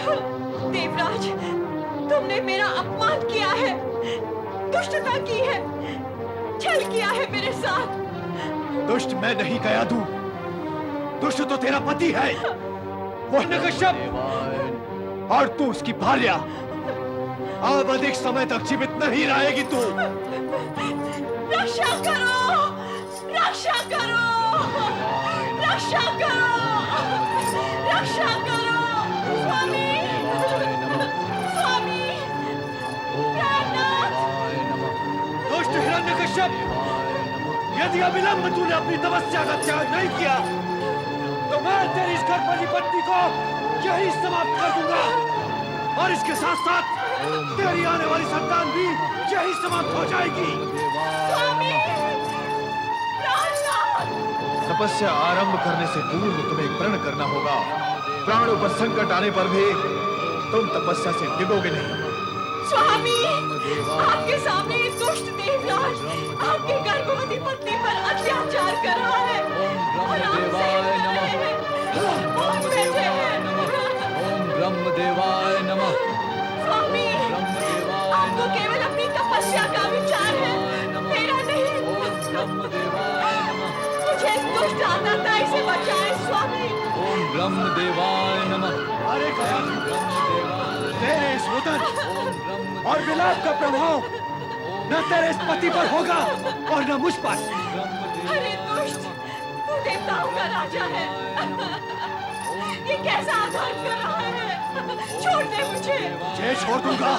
देवराज, तुमने मेरा अपमान किया है, दुष्टता की है, छल किया है मेरे साथ। दुष्ट मैं नहीं कयादू, दुष्ट तो तेरा पति है, वो हिरण्यकश्यप, और तू उसकी भार्या। अब अधिक समय तक जीवित नहीं रहेगी तू। रक्षा करो, रक्षा करो, रक्षा करो, रक्षा करो, स्वामी, स्वामी, प्राणनाथ। दुष्ट हिरण्यकश्यप, यदि अविलंब तूने अपनी तपस्या का त्याग नहीं किया, तो मैं तेरी इस गर्भवती पत्नी को यही समाप्त कर दूंगा, और इसके साथ साथ तेरी आने वाली संतान भी यही समाप्त हो जाएगी। स्वामी, प्राणनाथ। तपस्या आरंभ करने से पूर्व तुम्हें प्रण करना होगा। प्राणों पर संकट आने पर भी तुम तपस्या से डिगोगे नहीं। स्वामी, आपके सामने ये दुष्ट देवराज आपकी गर्भवती पत्नी पर अत्याचार कर रहा है और आप सहन कर रहे हैं। बहुत बैठे हैं। ओम ब्रह्मदेवाय नमः। स्वामी, आपको केवल अपनी तपस्या का विचार है, मेरा नहीं। ब्रह्मदेवाय नमः। मुझे इस दुष्ट आतताई से बचाएं स्वामी। ओम ब्रह्मदेवाय नमः। अरे कयादू, तेरे इस रुदन और विलाप का प्रभाव न तेरे इस पति पर होगा और न मुझ पर। अरे दुष्ट, तू देवताओं का राजा है, ये कैसा आघात कर रहा है? छोड़ दे मुझे। जे छोड़ दूंगा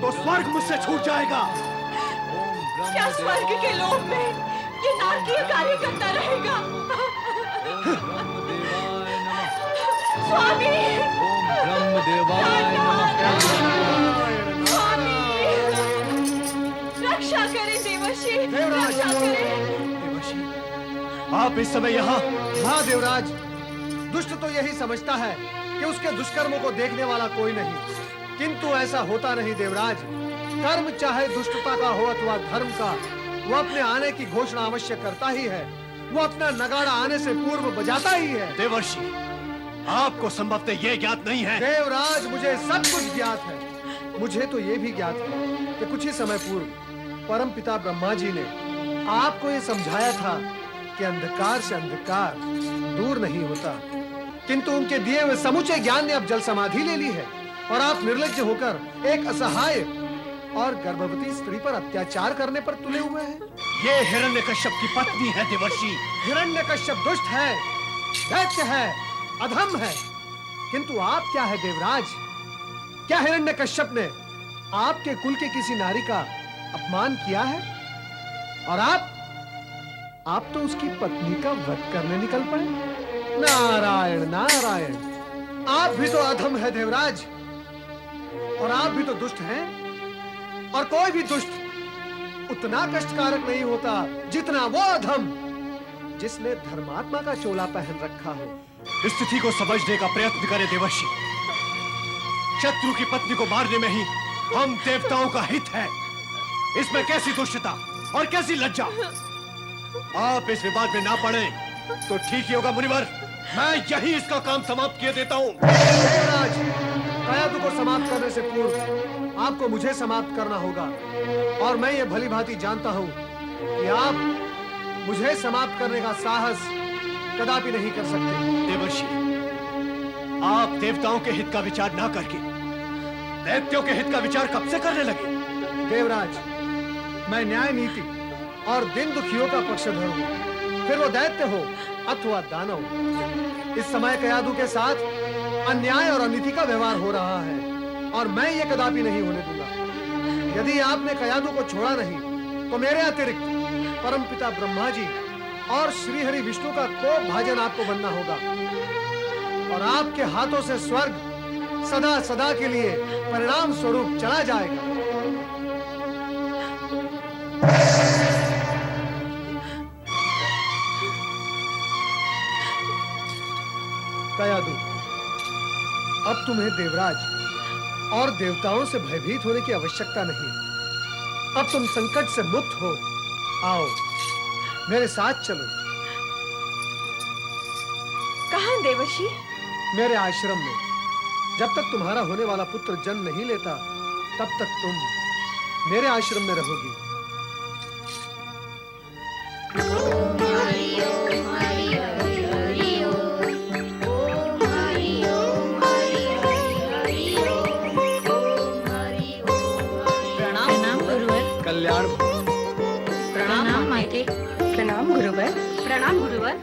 तो स्वर्ग मुझसे छूट जाएगा। क्या स्वर्ग के लोक में ये नारकीय कार्य करता रहेगा? स्वामी, ब्रह्मदेवाय नमः। स्वामी, रक्षा करें देवर्षि, रक्षा करें। देवर्षि, आप इस समय यहाँ? हाँ देवराज, दुष्ट तो यही समझता है कि उसके दुष्कर्मों को देखने वाला कोई नहीं, किंतु ऐसा होता नहीं देवराज। कर्म चाहे दुष्टता का हो अथवा धर्म का, वो अपने आने की घोषणा अवश्य करता ही है। वो अपना नगाड़ा आने से पूर्व बजाता ही है। देवर्षि, आपको संभवतः ये ज्ञात नहीं है। देवराज, मुझे सब कुछ ज्ञात है। मुझे तो ये भी ज्ञात है कि कुछ ही समय पूर्व परम पिता ब्रह्मा जी ने आपको ये समझाया था कि अंधकार से अंधकार दूर नहीं होता, किंतु उनके दिए हुए समूचे ज्ञान ने अब जल समाधि ले ली है और आप निर्लज्ज होकर एक असहाय और गर्भवती स्त्री पर अत्याचार करने पर तुले हुए हैं। ये हिरण्यकश्यप की पत्नी है देवर्षि। हिरण्यकश्यप दुष्ट है, दैत्य है, अधम है, किंतु आप क्या है देवराज? क्या हिरण्यकश्यप ने आपके कुल के किसी नारी का अपमान किया है? और आप तो उसकी पत्नी का वध करने निकल पड़े। नारायण नारायण, आप भी तो अधम है देवराज, और आप भी तो दुष्ट हैं। और कोई भी दुष्ट उतना कष्टकारक नहीं होता जितना वो अधम जिसने धर्मात्मा का चोला पहन रखा हो। स्थिति को समझने का प्रयत्न करें देवर्षि। शत्रु की पत्नी को मारने में ही हम देवताओं का हित है। इसमें कैसी दुष्टता और कैसी लज्जा। आप इस विवाद में ना पड़े तो ठीक ही होगा मुनिवर। मैं यही इसका काम समाप्त किए देता हूँ। देवराज, कयादु को समाप्त करने से पूर्व आपको मुझे समाप्त करना होगा, और मैं ये भली भांति जानता हूँ कि आप मुझे समाप्त करने का साहस कदापि नहीं कर सकते। देवर्षि, आप देवताओं के हित का विचार ना करके दैत्यों के हित का विचार कब से करने लगे? देवराज, मैं न्याय नीति और दिन दुखियों का पक्षधर हूँ, फिर वो दैत्य हो अथवा दानव। इस समय कयादु के साथ अन्याय और अनीति का व्यवहार हो रहा है, और मैं ये कदापि नहीं होने दूंगा। यदि आपने कयादु को छोड़ा नहीं तो मेरे अतिरिक्त परमपिता ब्रह्मा जी और श्री हरि विष्णु का कोप भाजन आपको बनना होगा, और आपके हाथों से स्वर्ग सदा सदा के लिए परिणाम स्वरूप चला जाएगा। कयादु, अब तुम्हें देवराज और देवताओं से भयभीत होने की आवश्यकता नहीं। अब तुम संकट से मुक्त हो। आओ, मेरे साथ चलो। कहां देवर्षि? मेरे आश्रम में, जब तक तुम्हारा होने वाला पुत्र जन्म नहीं लेता तब तक तुम मेरे आश्रम में रहोगी। प्रणाम गुरुवर। कल्याण प्रणाम माते। प्रणाम गुरुवर। प्रणाम गुरुवर।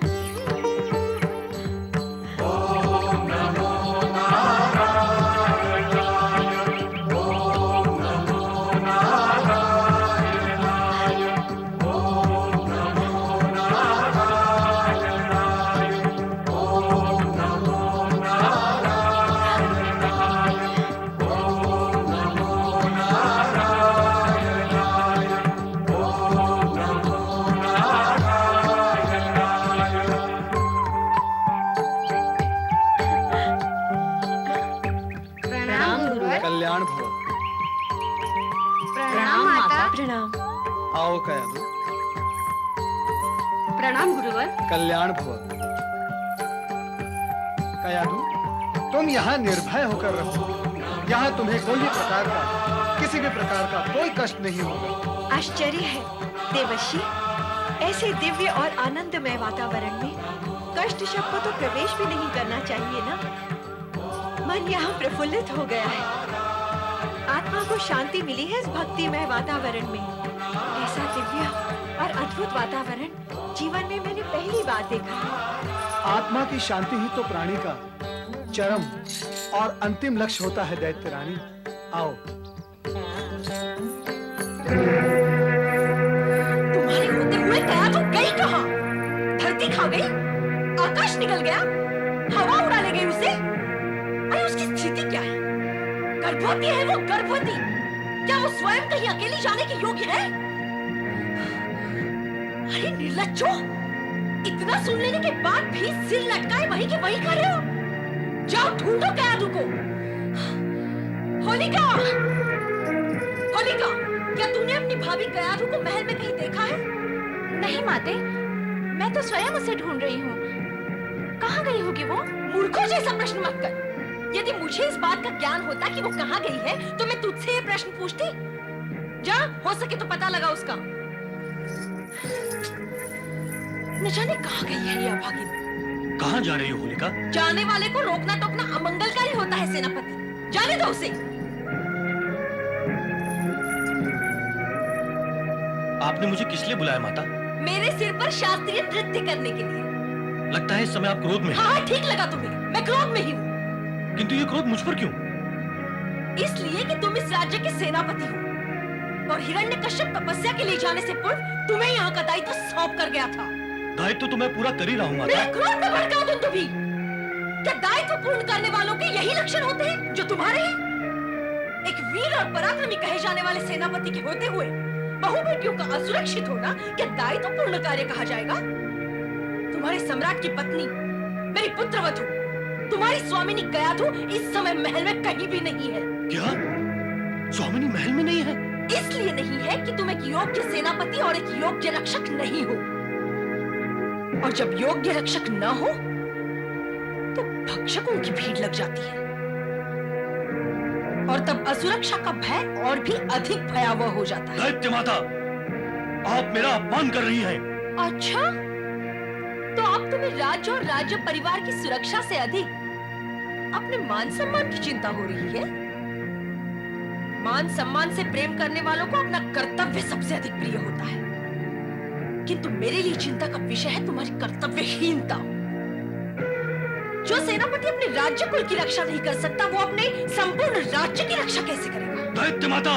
प्रणाम गुरुवर। कल्याण भव। प्रणाम माता। प्रणाम। आओ कयाधु। प्रणाम गुरुवर। कल्याण भव। कयाधु, तुम यहाँ निर्भय होकर रहो। यहाँ तुम्हें कोई भी प्रकार का, किसी भी प्रकार का कोई कष्ट नहीं होगा। आश्चर्य है देवर्षि, ऐसे दिव्य और आनंदमय वातावरण में कष्ट शब्द को तो प्रवेश भी नहीं करना चाहिए ना। मन यहाँ प्रफुल्लित हो गया है। आत्मा को शांति मिली है इस भक्तिमय वातावरण में। ऐसा दिव्य और अद्भुत वातावरण जीवन में मैंने पहली बार देखा है। आत्मा की शांति ही तो प्राणी का चरम और अंतिम लक्ष्य होता है दैत्य रानी। आओ। तुम्हारे होते हुए गया तो गई कहाँ? धरती खा गई? आकाश निकल गया? हवा उड़ा ले गई उसे? अरे उसकी स्थिति क्या है? गर्भवती है वो, गर्भवती। क्या वो स्वयं कहीं अकेली जाने के योग्य है? अरे निर्लज्जो, इतना सुन लेने के बाद भी सिर लटकाए वहीं के वहीं खड़े हो। जाओ ढूंढो कयाधु को। होलिका, होलिका, क्या तूने अपनी भाभी कयाधु को महल में कहीं देखा है? नहीं माते, मैं तो स्वयं उसे ढूंढ रही हूँ। कहाँ गई होगी वो? मूर्खों जैसा प्रश्न मत कर। यदि मुझे इस बात का ज्ञान होता कि वो कहाँ गई है तो मैं तुझसे ये प्रश्न पूछती। जा, हो सके तो पता लगा उसका। न जाने कहाँ गई है ये अभागिन। कहाँ जा रही हो होलिका? जाने वाले को रोकना टोकना अमंगलकारी होता है सेनापति। जाने दो उसे। आपने मुझे किस लिए बुलाया माता? मेरे सिर पर शास्त्रीय नृत्य करने के लिए। लगता है इस समय आप क्रोध में हैं। हाँ, ठीक लगा तुम्हें। मैं क्रोध में ही हूँ। किंतु ये क्रोध मुझ पर क्यों? इसलिए कि तुम इस राज्य के सेनापति हो और हिरण्यकश्यप तपस्या के लिए जाने से पूर्व तुम्हें यहाँ का दायित्व सौंप कर गया था। दायित्व तो मैं पूरा कर ही रहा हूँ माता। मेरे क्रोध में भड़का तुम तो भी। क्या दायित्व पूर्ण करने वालों के यही लक्षण होते हैं जो तुम्हारे हैं? एक वीर और पराक्रमी कहे जाने वाले सेनापति के होते हुए बहु बेटियों का असुरक्षित होना क्या दायित्व पूर्ण कार्य कहा जाएगा? तुम्हारे सम्राट की पत्नी, मेरी पुत्रवधू, तुम्हारी स्वामिनी कयाधु इस समय महल में कहीं भी नहीं है। क्या? स्वामिनी महल में नहीं है? इसलिए नहीं है कि तुम एक योग्य सेनापति और एक योग्य रक्षक नहीं हो। और जब योग्य रक्षक न हो तो भक्षकों की भीड़ लग जाती है और तब असुरक्षा का भय और भी अधिक भयावह हो जाता है। दैत्य माता, आप मेरा अपमान कर रही हैं। अच्छा, तो अब तुम्हें राज्य और राज्य परिवार की सुरक्षा से अधिक अपने मान सम्मान की चिंता हो रही है। मान सम्मान से प्रेम करने वालों को अपना कर्तव्य सबसे अधिक प्रिय होता है, किंतु मेरे लिए चिंता का विषय है तुम्हारी कर्तव्यहीनता। जो सेनापति अपने राज्य कुल की रक्षा नहीं कर सकता, वो अपने संपूर्ण राज्य की रक्षा कैसे करेगा? दैत्य माता,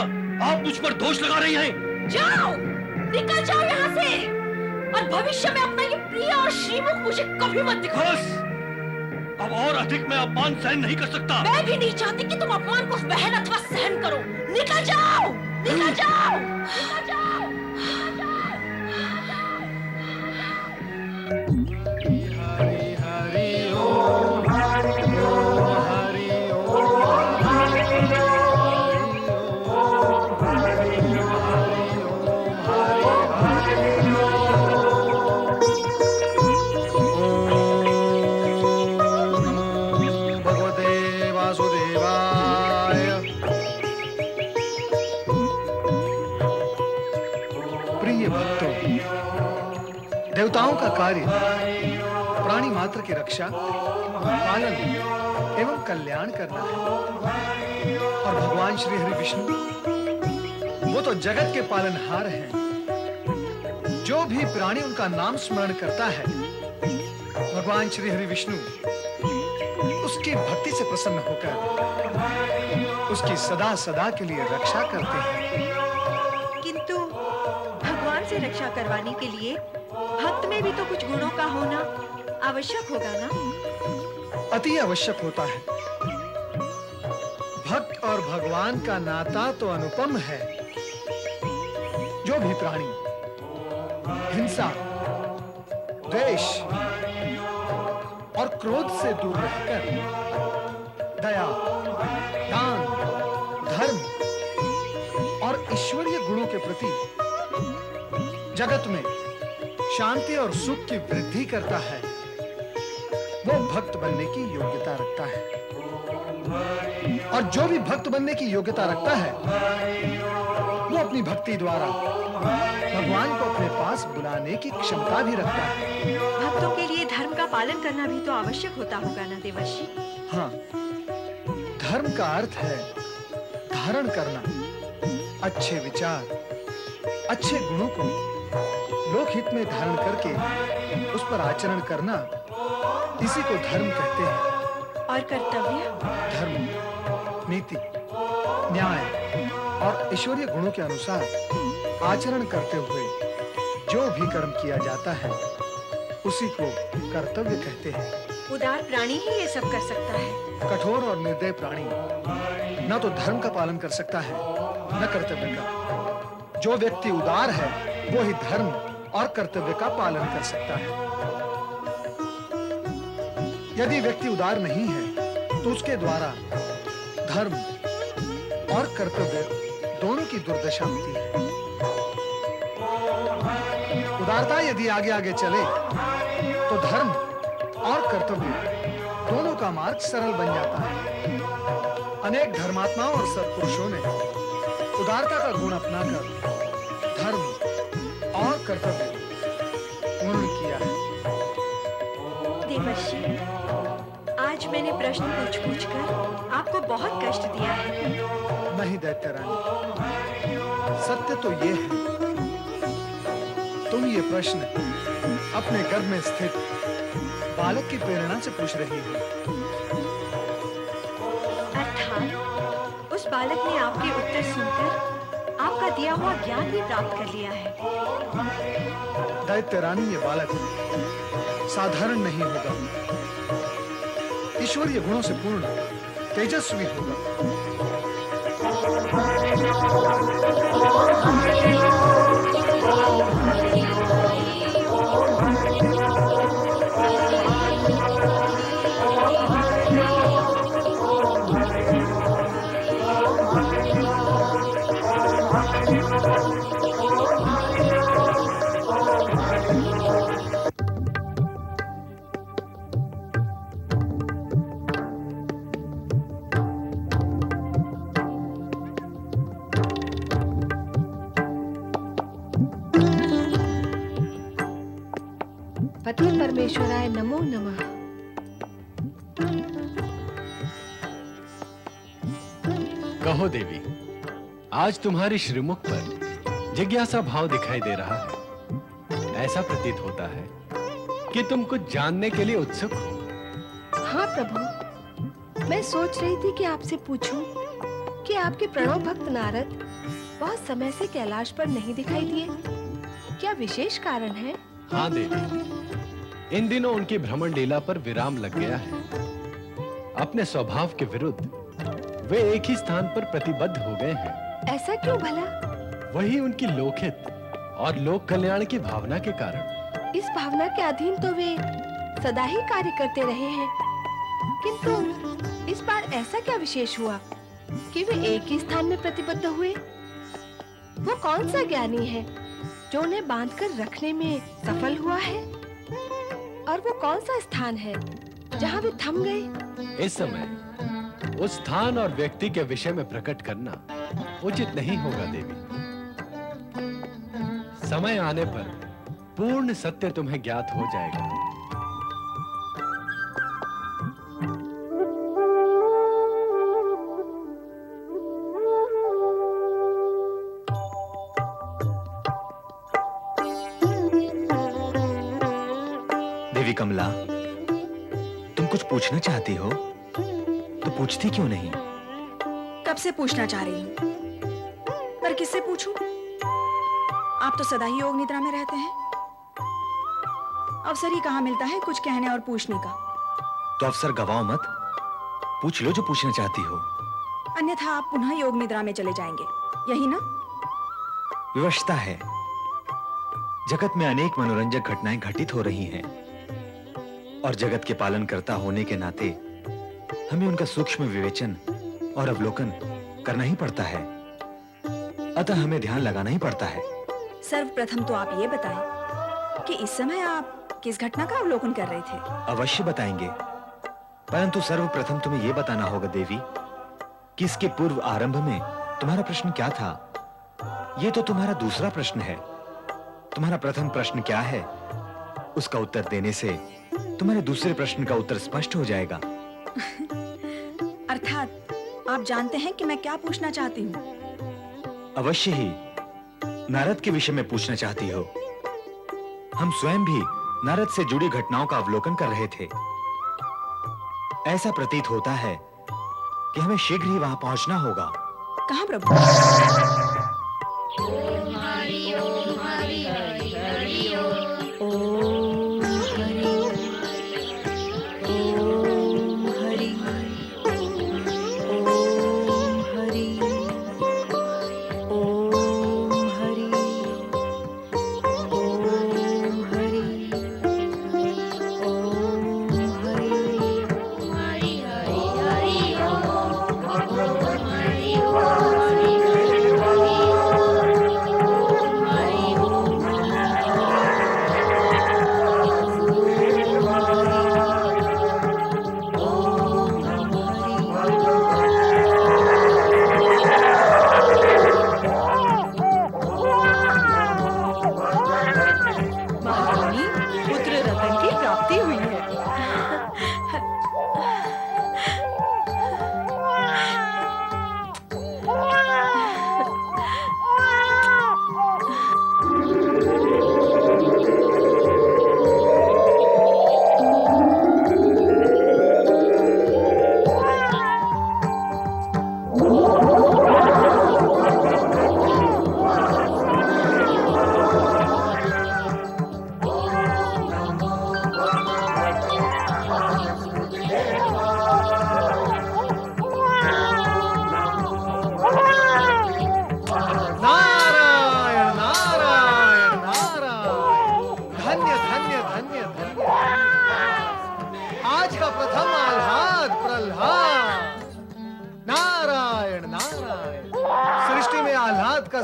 आप मुझ पर दोष लगा रही हैं। जाओ, निकल जाओ यहाँ से और भविष्य में अपना ये प्रिय और श्रीमुख मुझे कभी मत दिखाओ। बस, अब और अधिक मैं अपमान सहन नहीं कर सकता। मैं भी नहीं चाहती कि तुम अपमान को वहन अथवा सहन करो। निकल जाओ, निकल जाओ, निकल जाओ, निकल जाओ। भगवते वासुदेवाय। देवाय। प्रिय भक्तों, देवताओं का कार्य प्राणी मात्र की रक्षा, पालन एवं कल्याण करना है। और भगवान श्री हरि विष्णु वो तो जगत के पालनहार हैं। जो भी प्राणी उनका नाम स्मरण करता है, भगवान श्री हरि विष्णु उसकी भक्ति से प्रसन्न होकर उसकी सदा सदा के लिए रक्षा करते हैं। किंतु भगवान से रक्षा करवाने के लिए भक्त में भी तो कुछ गुणों का होना आवश्यक होगा ना? अति आवश्यक होता है। भक्त और भगवान का नाता तो अनुपम है। जो भी प्राणी हिंसा, द्वेष और क्रोध से दूर रहकर दया, दान, धर्म और ईश्वरीय गुणों के प्रति जगत में शांति और सुख की वृद्धि करता है, वो भक्त बनने की योग्यता रखता है। और जो भी भक्त बनने की योग्यता रखता है, वो अपनी भक्ति द्वारा भगवान को अपने पास बुलाने की क्षमता भी रखता है। भक्तों के लिए धर्म का पालन करना भी तो आवश्यक होता होगा ना देवर्षि? हाँ, धर्म का अर्थ है धारण करना, अच्छे विचार, अच्छे गुणों को लोकहित में धारण करके उस पर आचरण करना, इसी को धर्म कहते हैं। और कर्तव्य? धर्म, नीति, न्याय और ईश्वरीय गुणों के अनुसार आचरण करते हुए जो भी कर्म किया जाता है, उसी को कर्तव्य कहते हैं। उदार प्राणी ही ये सब कर सकता है। कठोर और निर्दय प्राणी न तो धर्म का पालन कर सकता है, न कर्तव्य का। जो व्यक्ति उदार है, वो ही धर्म और कर्तव्य का पालन कर सकता है। यदि व्यक्ति उदार नहीं है, तो उसके द्वारा धर्म और कर्तव्य दोनों की दुर्दशा होती है। उदारता यदि आगे आगे चले, तो धर्म और कर्तव्य दोनों का मार्ग सरल बन जाता है। अनेक धर्मात्माओं और सत्पुरुषों ने उदारता का गुण अपनाकर धर्म और कर्तव्य पूर्ण किया है। देवर्षि, आज मैंने प्रश्न पूछ कर आपको बहुत कष्ट दिया है। नहीं दैत्य रानी, सत्य तो ये है, तुम ये प्रश्न अपने गर्भ में स्थित बालक की प्रेरणा से पूछ रही हो। अर्थात उस बालक ने आपके उत्तर सुनकर आपका दिया हुआ ज्ञान भी प्राप्त कर लिया है। दैत्य रानी, ये बालक साधारण नहीं होगा, ईश्वरीय गुणों से पूर्ण तेजस्वी होगा। पति परमेश्वराय नमो नमः। कहो देवी, आज तुम्हारी श्रीमुख पर जिज्ञासा भाव दिखाई दे रहा है। ऐसा प्रतीत होता है कि तुम कुछ जानने के लिए उत्सुक हो। हाँ प्रभु, मैं सोच रही थी कि आपसे पूछूं कि आपके प्रणव भक्त नारद बहुत समय से कैलाश पर नहीं दिखाई दिए। क्या विशेष कारण है? हाँ देवी, इन दिनों उनकी भ्रमण लीला पर विराम लग गया है। अपने स्वभाव के विरुद्ध वे एक ही स्थान पर प्रतिबद्ध हो गए हैं। ऐसा क्यों भला? वही उनकी लोकहित और लोक कल्याण की भावना के कारण। इस भावना के अधीन तो वे सदा ही कार्य करते रहे हैं, किंतु इस बार ऐसा क्या विशेष हुआ कि वे एक ही स्थान में प्रतिबद्ध हुए? वो कौन सा ज्ञानी है जो उन्हें बांधकर रखने में सफल हुआ है? और वो कौन सा स्थान है जहाँ वे थम गए? इस समय उस स्थान और व्यक्ति के विषय में प्रकट करना उचित नहीं होगा देवी। समय आने पर पूर्ण सत्य तुम्हें ज्ञात हो जाएगा। देवी कमला, तुम कुछ पूछना चाहती हो तो पूछती क्यों नहीं? कब से पूछना चाह रही हूँ, पर किससे पूछूं? आप तो सदा ही योग निद्रा में रहते हैं। अवसर ही कहाँ मिलता है कुछ कहने और पूछने का। तो अवसर गवाओ मत, पूछ लो जो पूछना चाहती हो। अन्यथा आप पुनः योग निद्रा में चले जाएंगे, यही ना? विवशता है। जगत में अनेक मनोरंजक घटनाएं घटित हो रही हैं और जगत के पालन करता होने के नाते हमें उनका सूक्ष्म विवेचन और अवलोकन करना ही पड़ता है। अतः हमें ध्यान लगाना ही पड़ता है। सर्वप्रथम तो आप ये बताएं कि इस समय आप किस घटना का अवलोकन कर रहे थे? अवश्य बताएंगे, परंतु सर्वप्रथम तुम्हें यह बताना होगा देवी कि इसके पूर्व आरंभ में तुम्हारा प्रश्न क्या था। यह तो तुम्हारा दूसरा प्रश्न है। तुम्हारा प्रथम प्रश्न क्या है, उसका उत्तर देने से तुम्हारे दूसरे प्रश्न का उत्तर स्पष्ट हो जाएगा। अर्थात आप जानते हैं कि मैं क्या पूछना चाहती हूँ? अवश्य ही नारद के विषय में पूछना चाहती हो। हम स्वयं भी नारद से जुड़ी घटनाओं का अवलोकन कर रहे थे। ऐसा प्रतीत होता है कि हमें शीघ्र ही वहां पहुंचना होगा। कहाँ प्रभु?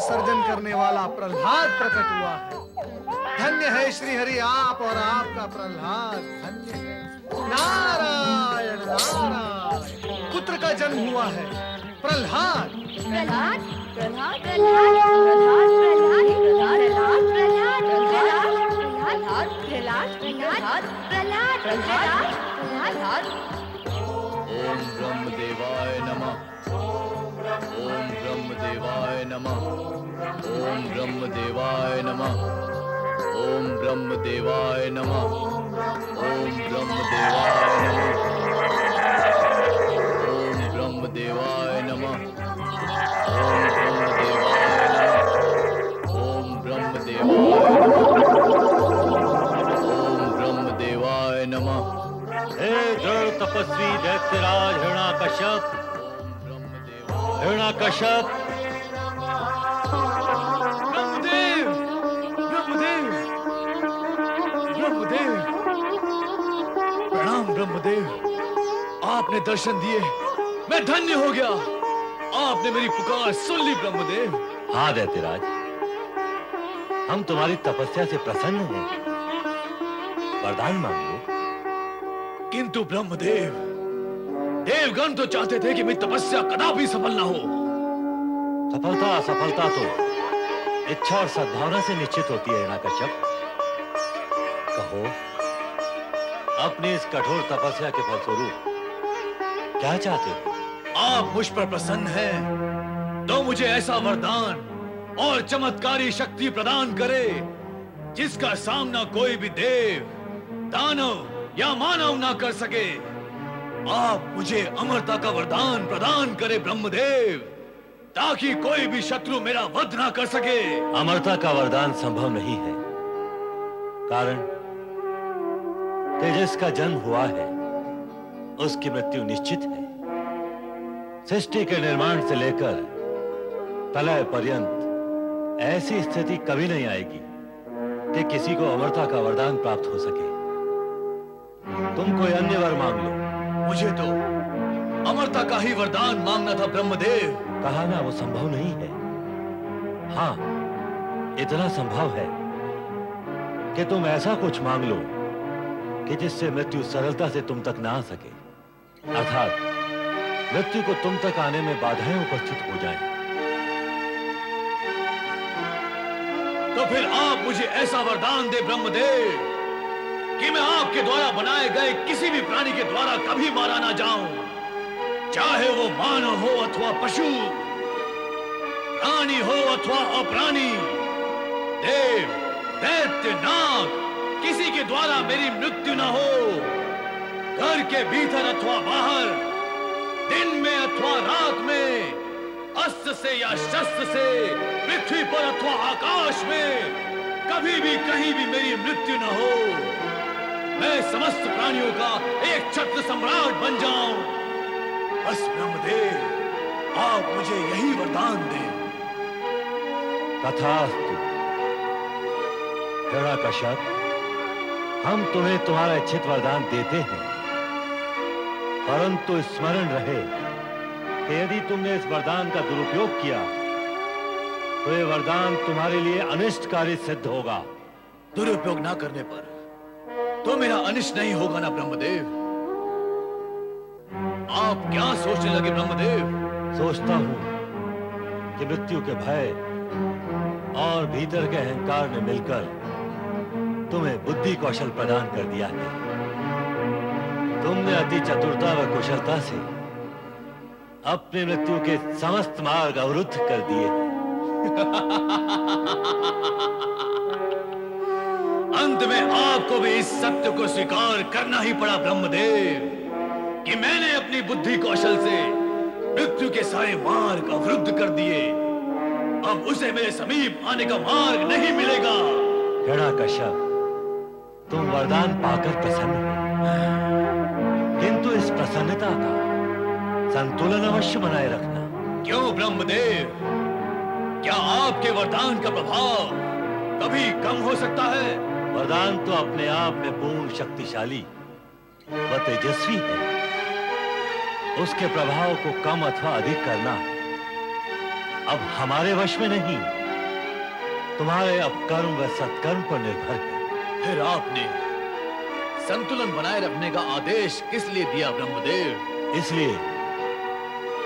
सर्जन करने वाला प्रहलाद प्रकट हुआ है। धन्य है श्री हरि आप और आपका प्रहलाद धन्य है। नारायण नारायण। पुत्र का जन्म हुआ है प्रहलाद। प्रहलाद प्रहलाद प्रहलाद प्रहलाद प्रहलाद प्रहलाद प्रहलाद प्रहलाद प्रहलाद प्रहलाद प्रहलाद। ओम ब्रह्मदेवाय नमः। ओम ब्रह्मदेवाय नमः। ओम ब्रह्मदेवाय नमः। ओम ब्रह्मदेवाय नमः। ओम ब्रह्मदेवाय नमः। ओम ब्रह्मदेवाय नमः। ओम ब्रह्मदेवाय नमः। ओम ब्रह्मदेवाय नमः। हे दृढ़ तपस्वी दैत्यराज हिरण्याकश्यप, हिरण्याकश्यप। ब्रह्मदेव, ब्रह्मदेव, ब्रह्मदेव। प्रणाम ब्रह्मदेव, आपने दर्शन दिए, मैं धन्य हो गया। आपने मेरी पुकार सुन ली ब्रह्मदेव। हाँ दैत्यराज, हम तुम्हारी तपस्या से प्रसन्न हैं। वरदान मांगो। किंतु ब्रह्मदेव, देवगण तो चाहते थे कि मेरी तपस्या कदापि सफल ना हो। सफलता असफलता तो इच्छा और सद्भावना से निश्चित होती है हिरण्यकश्यप। कहो, अपनी इस कठोर तपस्या के फलस्वरूप क्या चाहते हो? आप मुझ पर प्रसन्न हैं तो मुझे ऐसा वरदान और चमत्कारी शक्ति प्रदान करे जिसका सामना कोई भी देव, दानव या मानव ना कर सके। आप मुझे अमरता का वरदान प्रदान करे ब्रह्मदेव, ताकि कोई भी शत्रु मेरा वध ना कर सके। अमरता का वरदान संभव नहीं है, कारण कि जिसका जन्म हुआ है उसकी मृत्यु निश्चित है। सृष्टि के निर्माण से लेकर प्रलय पर्यंत ऐसी स्थिति कभी नहीं आएगी कि किसी को अमरता का वरदान प्राप्त हो सके। तुम कोई अन्य वर मांग लो। मुझे तो अमरता का ही वरदान मांगना था ब्रह्मदेव। कहा ना वो संभव नहीं है। हाँ, इतना संभव है कि तुम ऐसा कुछ मांग लो कि जिससे मृत्यु सरलता से तुम तक ना आ सके, अर्थात मृत्यु को तुम तक आने में बाधाएं उपस्थित हो जाएं। तो फिर आप मुझे ऐसा वरदान दे ब्रह्मदेव कि मैं आपके द्वारा बनाए गए किसी भी प्राणी के द्वारा कभी मारा ना जाऊं, चाहे वो मानव हो अथवा पशु, प्राणी हो अथवा अप्राणी, देव, दैत्य, नाग, किसी के द्वारा मेरी मृत्यु न हो। घर के भीतर अथवा बाहर, दिन में अथवा रात में, अस्त्र से या शस्त्र से, पृथ्वी पर अथवा आकाश में, कभी भी कहीं भी मेरी मृत्यु न हो। मैं समस्त प्राणियों का एक छत्र सम्राट बन जाऊं। बस ब्रह्मदेव, आप मुझे यही वरदान दें। तथास्तु। हिरण्यकश्यप, हम तुम्हें तुम्हारा इच्छित वरदान देते हैं, परंतु स्मरण रहे कि यदि तुमने इस वरदान का दुरुपयोग किया तो ये वरदान तुम्हारे लिए अनिष्टकारी सिद्ध होगा। दुरुपयोग ना करने पर तो मेरा अनिष्ट नहीं होगा ना ब्रह्मदेव? आप क्या सोचने लगे ब्रह्मदेव? सोचता हूं कि मृत्यु के भय और भीतर के अहंकार ने मिलकर तुम्हें बुद्धि कौशल प्रदान कर दिया है। तुमने अति चतुरता व कुशलता से अपनी मृत्यु के समस्त मार्ग अवरुद्ध कर दिए। अंत में आपको भी इस सत्य को स्वीकार करना ही पड़ा ब्रह्मदेव कि मैंने अपनी बुद्धि कौशल से मृत्यु के सारे मार्ग अवरुद्ध कर दिए। अब उसे मेरे समीप आने का मार्ग नहीं मिलेगा। हिरण्यकश्यप, तुम वरदान पाकर प्रसन्न हो, किंतु इस प्रसन्नता का संतुलन अवश्य बनाए रखना। क्यों ब्रह्मदेव? क्या आपके वरदान का प्रभाव कभी कम हो सकता है? वरदान तो अपने आप में पूर्ण शक्तिशाली व तेजस्वी है। उसके प्रभाव को कम अथवा अधिक करना अब हमारे वश में नहीं, तुम्हारे अपकर्म व सत्कर्म पर निर्भर है। फिर आपने संतुलन बनाए रखने का आदेश किस लिए दिया ब्रह्मदेव? इसलिए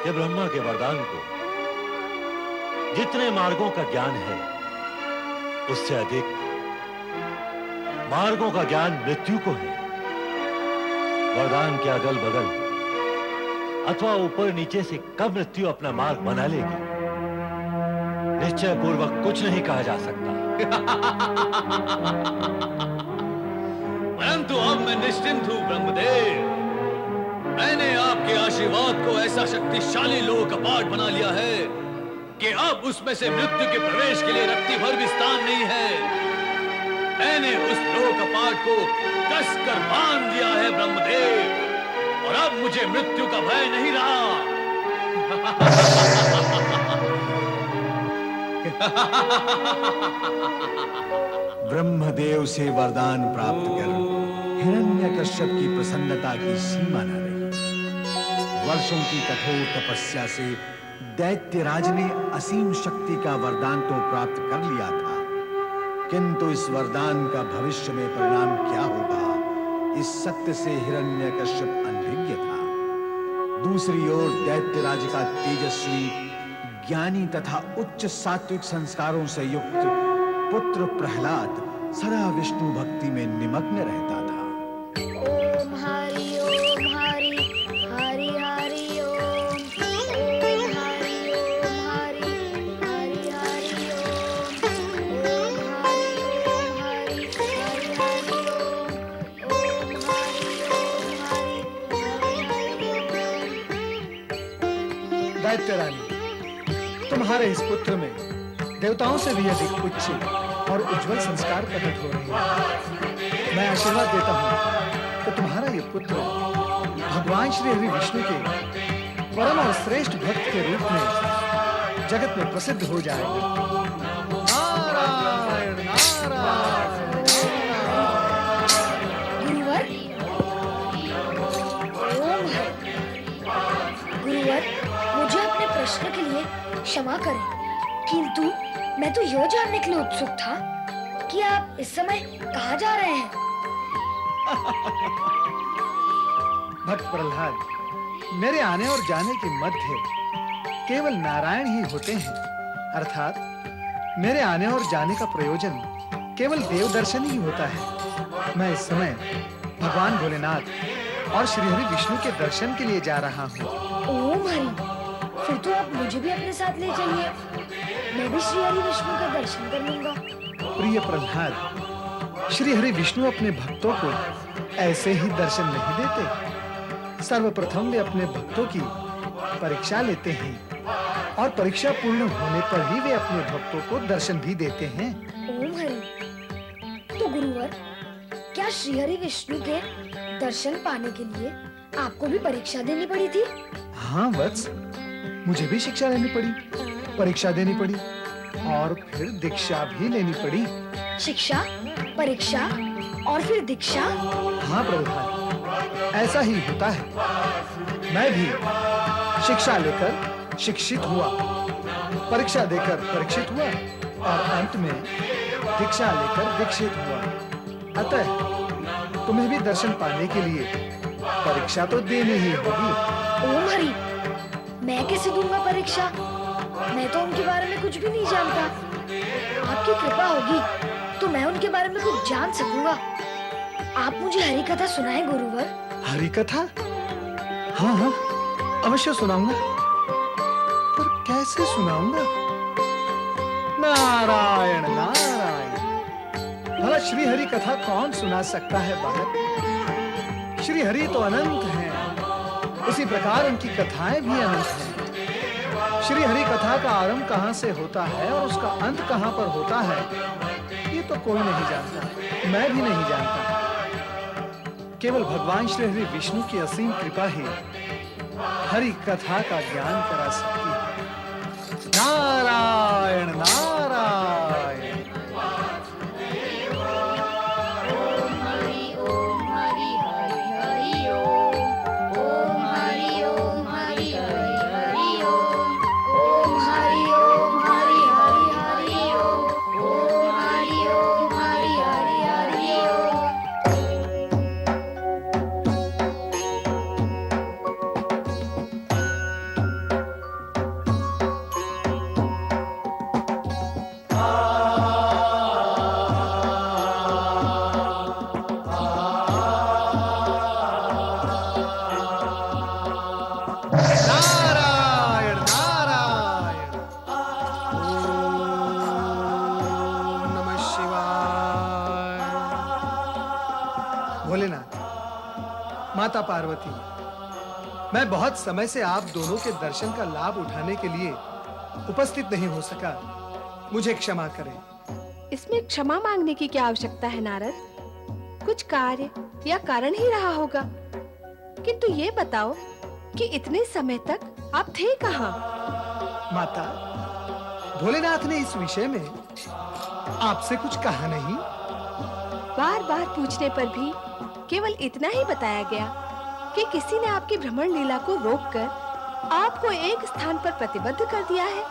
कि ब्रह्मा के वरदान को जितने मार्गों का ज्ञान है उससे अधिक मार्गों का ज्ञान मृत्यु को है। वरदान के अगल बगल अथवा ऊपर नीचे से कब मृत्यु अपना मार्ग बना लेगी, निश्चय पूर्वक कुछ नहीं कहा जा सकता। परंतु अब मैं निश्चिंत हूं ब्रह्मदेव। मैंने आपके आशीर्वाद को ऐसा शक्तिशाली लोह कपाट बना लिया है कि अब उसमें से मृत्यु के प्रवेश के लिए रत्ती भर भी स्थान नहीं है। मैंने उस लोह कपाट को कसकर बांध लिया है ब्रह्मदेव, और अब मुझे मृत्यु का भय नहीं रहा। ब्रह्मदेव से वरदान प्राप्त कर हिरण्यकश्यप की प्रसन्नता की सीमा न रही। वर्षों की कठोर तपस्या से दैत्यराज ने असीम शक्ति का वरदान तो प्राप्त कर लिया था, किंतु इस वरदान का भविष्य में परिणाम क्या होगा, इस सत्य से हिरण्यकश्यप अनभिज्ञ था। दूसरी ओर दैत्यराज का तेजस्वी, ज्ञानी तथा उच्च सात्विक संस्कारों से युक्त पुत्र प्रहलाद सदा विष्णु भक्ति में निमग्न रहता था। ओम हरि हरि हरि ओम। ओम हरि हरि हरि हरि ओम। ओम हरि हरि हरि ओम। ओम हरि हरि दैत्य रानी, तुम्हारे इस पुत्र में देवताओं से भी अधिक उच्च और उज्जवल संस्कार प्रकट हो रहे हैं। मैं आशीर्वाद देता हूँ कि तुम्हारा ये पुत्र भगवान श्री हरि विष्णु के परम और श्रेष्ठ भक्त के रूप में जगत में प्रसिद्ध हो जाएगा। नारायण नारायण गुरुवर, ओम गुरुवर, मुझे अपने प्रश्न के लिए क्षमा करें, किंतु मैं तो यह जानने के लिए उत्सुक था कि आप इस समय कहाँ जा रहे हैं? भक्त प्रहलाद, मेरे आने और जाने के मध्य केवल नारायण ही होते हैं, अर्थात मेरे आने और जाने का प्रयोजन केवल देव दर्शन ही होता है। मैं इस समय भगवान भोलेनाथ और श्री हरि विष्णु के दर्शन के लिए जा रहा हूँ। ओम हरि, फिर तो आप मुझे भी अपने साथ ले चलिए, मैं भी श्री हरि विष्णु का दर्शन कर लूंगा। प्रिय प्रहलाद, श्री हरि विष्णु अपने भक्तों को ऐसे ही दर्शन नहीं देते। सर्वप्रथम वे अपने भक्तों की परीक्षा लेते हैं और परीक्षा पूर्ण होने पर ही वे अपने भक्तों को दर्शन भी देते हैं। ओम हरि, तो गुरुवर, क्या श्री हरि विष्णु के दर्शन पाने के लिए आपको भी परीक्षा देनी पड़ी थी? हाँ वत्स, मुझे भी शिक्षा लेनी पड़ी, परीक्षा देनी पड़ी और फिर दीक्षा भी लेनी पड़ी। शिक्षा, परीक्षा और फिर दीक्षा? हाँ प्रभुपाद, ऐसा ही होता है। मैं भी शिक्षा लेकर शिक्षित हुआ, परीक्षा देकर परीक्षित हुआ और अंत में दीक्षा लेकर दीक्षित हुआ। अतः तुम्हें भी दर्शन पाने के लिए परीक्षा तो देनी ही होगी। ओम हरि, मैं कैसे दूंगा परीक्षा? मैं तो उनके बारे में कुछ भी नहीं जानता। आपकी कृपा होगी तो मैं उनके बारे में कुछ जान सकूंगा। आप मुझे हरि कथा सुनाएं गुरुवर। हरि कथा? हाँ हाँ, अवश्य सुनाऊंगा, पर कैसे सुनाऊंगा? नारायण नारायण, भला श्री हरि कथा कौन सुना सकता है बालक? श्री हरि तो अनंत हैं, उसी प्रकार उनकी कथाएं भी अनंत हैं। श्री हरि कथा का आरंभ कहाँ से होता है और उसका अंत कहाँ पर होता है, ये तो कोई नहीं जानता, मैं भी नहीं जानता। केवल भगवान श्री हरि विष्णु की असीम कृपा ही हरि कथा का ज्ञान करा सकती है। नारायण नारायण। ओम हरि हरि हरि ओम। ओम हरि हरि हरि ओम। ओम हरि हरि हरि ओम। ओम हरि हरि हरि ओम। नारायण नारायण। ओम नमः शिवाय। भोलेनाथ, माता पार्वती, मैं बहुत समय से आप दोनों के दर्शन का लाभ उठाने के लिए उपस्थित नहीं हो सका, मुझे क्षमा करें। इसमें क्षमा मांगने की क्या आवश्यकता है नारद? कुछ कार्य या कारण ही रहा होगा, किंतु ये बताओ कि इतने समय तक आप थे कहाँ? माता, भोलेनाथ ने इस विषय में आपसे कुछ कहा नहीं? बार बार पूछने पर भी केवल इतना ही बताया गया कि किसी ने आपकी भ्रमण लीला को रोककर आपको एक स्थान पर प्रतिबद्ध कर दिया है।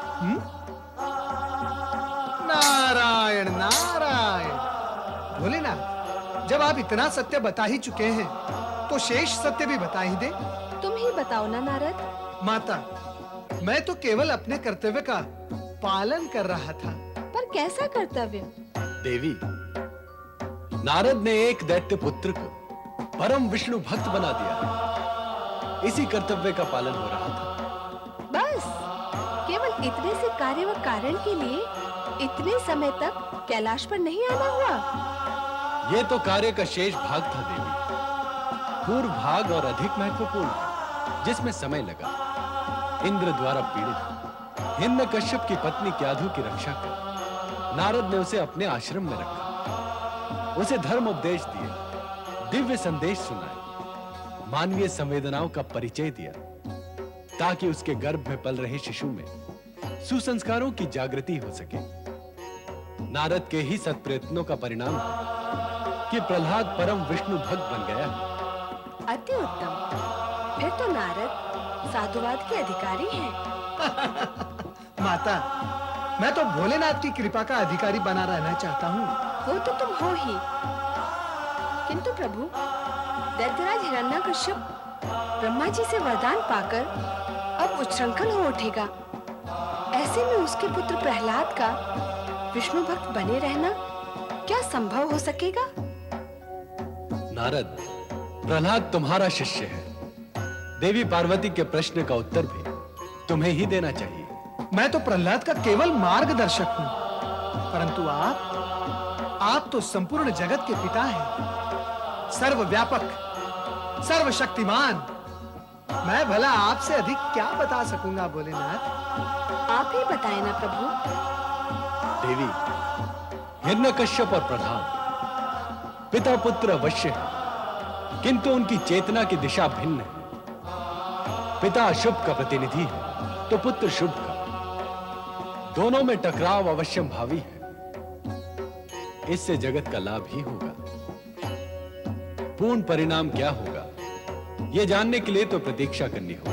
नारायण नारायण। भोलेनाथ, जब आप इतना सत्य बता ही चुके हैं तो शेष सत्य भी बता ही दे। तुम ही बताओ ना नारद। माता, मैं तो केवल अपने कर्तव्य का पालन कर रहा था। पर कैसा कर्तव्य? देवी, नारद ने एक दैत्य पुत्र को परम विष्णु भक्त बना दिया। इसी कर्तव्य का पालन हो रहा था। बस केवल इतने से कार्य व कारण के लिए इतने समय तक कैलाश पर नहीं आना हुआ? यह तो कार्य का शेष भाग था देवी। पूर्व भाग और अधिक महत्वपूर्ण, जिसमें समय लगा। इंद्र द्वारा पीड़ित हिरण्यकश्यप की पत्नी क्याधु की रक्षा कर नारद ने उसे अपने आश्रम में रखा। उसे धर्म उपदेश दिए, दिव्य संदेश सुनाए, मानवीय संवेदनाओं का परिचय दिया, ताकि उसके गर्भ में पल रहे शिशु में सुसंस्कारों की जागृति हो सके। नारद के ही सत्प्रयत्नों का परिणाम है कि प्रहलाद परम विष्णु भक्त बन गया है। अति उत्तम। फिर तो नारद साधुवाद के अधिकारी हैं। माता, मैं तो भोलेनाथ की कृपा का अधिकारी बना रहना चाहता हूँ। वो तो तुम हो ही, किंतु प्रभु, दैत्यराज हिरण्यकश्यप ब्रह्मा जी से वरदान पाकर अब उच्छृंखल हो उठेगा। ऐसे में उसके पुत्र प्रहलाद का विष्णु भक्त बने रहना क्या संभव हो सकेगा? नारद, प्रहलाद तुम्हारा शिष्य है। देवी पार्वती के प्रश्न का उत्तर भी तुम्हें ही देना चाहिए। मैं तो प्रहलाद का केवल मार्गदर्शक हूँ, परंतु आप तो संपूर्ण जगत के पिता हैं, सर्वव्यापक, सर्वशक्तिमान। मैं भला आपसे अधिक क्या बता सकूंगा भोलेनाथ? आप ही बताएं ना प्रभु। देवी, हिरण्यकश्यप और प्रहलाद पिता पुत्र अवश्य है, किंतु उनकी चेतना की दिशा भिन्न है। पिता अशुभ का प्रतिनिधि है तो पुत्र शुभ का। दोनों में टकराव अवश्यम भावी है। इससे जगत का लाभ ही होगा। पूर्ण परिणाम क्या होगा, यह जानने के लिए तो प्रतीक्षा करनी होगी।